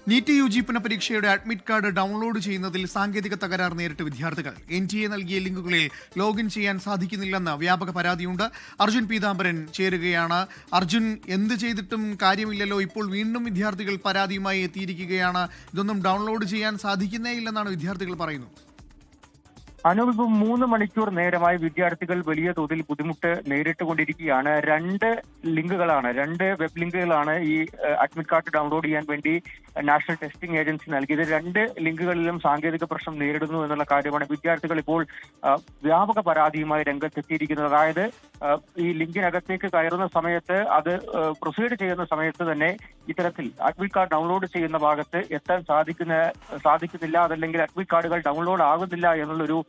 NEET UG പുനഃപരീക്ഷയുടെ admit card download ചെയ്യുന്നതിൽ സാങ്കേതിക തകരാർ നേരിട്ട് വിദ്യാർത്ഥികൾ. NTA നൽകിയ ലിങ്കുകളിൽ ലോഗിൻ ചെയ്യാൻ സാധിക്കുന്നില്ലെന്ന് വ്യാപക പരാതിയുണ്ട്. അർജുൻ പീതാംബരൻ ചേരുകയാണ്. അർജുൻ, എന്ത് ചെയ്തിട്ടും കാര്യമില്ലല്ലോ, ഇപ്പോൾ വീണ്ടും വിദ്യാർത്ഥികൾ പരാതിയുമായി എത്തിയിരിക്കുകയാണ്. ഇതൊന്നും ഡൗൺലോഡ് ചെയ്യാൻ സാധിക്കുന്നേ ഇല്ലെന്നാണ് വിദ്യാർത്ഥികൾ പറയുന്നത്. അനൂപ്, 3 മണിക്കൂർ നേരമായി വിദ്യാർത്ഥികൾ വലിയ തോതിൽ ബുദ്ധിമുട്ട് നേരിട്ടുകൊണ്ടിരിക്കുകയാണ്. രണ്ട് വെബ് ലിങ്കുകളാണ് ഈ അഡ്മിറ്റ് കാർഡ് ഡൗൺലോഡ് ചെയ്യാൻ വേണ്ടി നാഷണൽ ടെസ്റ്റിംഗ് ഏജൻസി നൽകിയത്. 2 ലിങ്കുകളിലും സാങ്കേതിക പ്രശ്നം നേരിടുന്നു എന്നുള്ള കാര്യമാണ് വിദ്യാർത്ഥികൾ ഇപ്പോൾ വ്യാപക പരാതിയുമായി രംഗത്തെത്തിയിരിക്കുന്നത്. അതായത് ഈ ലിങ്കിനകത്തേക്ക് കയറുന്ന സമയത്ത്, അത് പ്രൊസീഡ് ചെയ്യുന്ന സമയത്ത് തന്നെ ഇത്തരത്തിൽ അഡ്മിറ്റ് കാർഡ് ഡൗൺലോഡ് ചെയ്യുന്ന ഭാഗത്ത് എത്താൻ സാധിക്കുന്നില്ല, അതല്ലെങ്കിൽ അഡ്മിറ്റ് കാർഡുകൾ ഡൗൺലോഡ് ആകുന്നില്ല എന്നുള്ളൊരു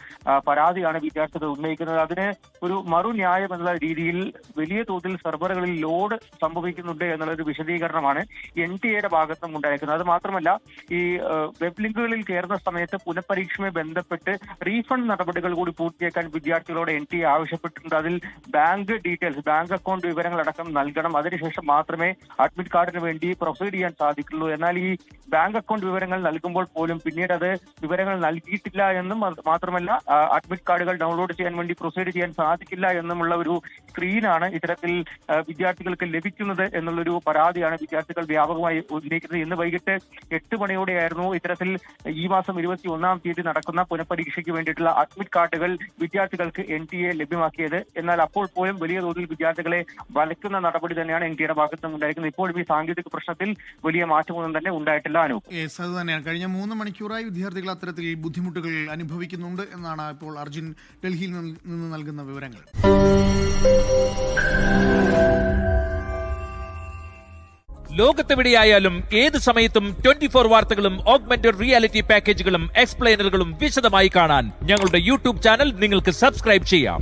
പരാതിയാണ് വിദ്യാർത്ഥികൾ ഉന്നയിക്കുന്നത്. അതിന് ഒരു മറുന്യായം എന്നുള്ള രീതിയിൽ വലിയ തോതിൽ സെർവറുകളിൽ ലോഡ് സംഭവിക്കുന്നുണ്ട് എന്നുള്ളൊരു വിശദീകരണമാണ് NTA ഭാഗത്തും ഉണ്ടായിരിക്കുന്നത്. അത് മാത്രമല്ല, ഈ വെബ് ലിങ്കുകളിൽ കയറുന്ന സമയത്ത് പുനഃപരീക്ഷയുമായി ബന്ധപ്പെട്ട് റീഫണ്ട് നടപടികൾ കൂടി പൂർത്തിയാക്കാൻ വിദ്യാർത്ഥികളോട് NTA ആവശ്യപ്പെട്ടിട്ടുണ്ട്. അതിൽ ബാങ്ക് ഡീറ്റെയിൽസ്, ബാങ്ക് അക്കൗണ്ട് വിവരങ്ങളടക്കം നൽകണം. അതിനുശേഷം മാത്രമേ അഡ്മിറ്റ് കാർഡിന് വേണ്ടി പ്രൊസീഡ് ചെയ്യാൻ സാധിക്കുള്ളൂ. എന്നാൽ ഈ ബാങ്ക് അക്കൗണ്ട് വിവരങ്ങൾ നൽകുമ്പോൾ പോലും പിന്നീട് അത് വിവരങ്ങൾ നൽകിയിട്ടില്ല എന്നും, മാത്രമല്ല അഡ്മിറ്റ് കാർഡുകൾ ഡൗൺലോഡ് ചെയ്യാൻ വേണ്ടി പ്രൊസീഡ് ചെയ്യാൻ സാധിക്കില്ല എന്നുമുള്ള ഒരു സ്ക്രീനാണ് ഇത്തരത്തിൽ വിദ്യാർത്ഥികൾക്ക് ലഭിക്കുന്നത് എന്നുള്ളൊരു പരാതിയാണ് വിദ്യാർത്ഥികൾ വ്യാപകമായി ഉന്നയിക്കുന്നത്. ഇന്ന് വൈകിട്ട് 8 മണിയോടെയായിരുന്നു ഇത്തരത്തിൽ ഈ മാസം 21-ാം തീയതി നടക്കുന്ന പുനഃപരീക്ഷയ്ക്ക് വേണ്ടിയിട്ടുള്ള അഡ്മിറ്റ് കാർഡുകൾ വിദ്യാർത്ഥികൾക്ക് NTA ലഭ്യമാക്കിയത്. എന്നാൽ അപ്പോൾ പോലും വലിയ തോതിൽ വിദ്യാർത്ഥികളെ വലയ്ക്കുന്ന നടപടി തന്നെയാണ് NTA ഭാഗത്തും ഉണ്ടായിരിക്കുന്നത്. ഇപ്പോഴും ഈ സാങ്കേതിക പ്രശ്നത്തിൽ വലിയ മാറ്റമൊന്നും തന്നെ ഉണ്ടായിട്ടില്ല. അത് തന്നെയാണ്. കഴിഞ്ഞ 3 മണിക്കൂറായി വിദ്യാർത്ഥികൾ അത്തരത്തിൽ ബുദ്ധിമുട്ടുകൾ അനുഭവിക്കുന്നുണ്ട് എന്നാണ് ഇപ്പോൾ അർജുൻ ഡൽഹിയിൽ നിന്ന് നൽകുന്ന വിവരങ്ങൾ. ലോകത്തെവിടെയായാലും ഏത് സമയത്തും 24 വാർത്തകളും ഓഗ്മെന്റഡ് റിയാലിറ്റി പാക്കേജുകളും എക്സ്പ്ലെയിനറുകളും വിശദമായി കാണാൻ ഞങ്ങളുടെ YouTube ചാനൽ നിങ്ങൾക്ക് സബ്സ്ക്രൈബ് ചെയ്യാം.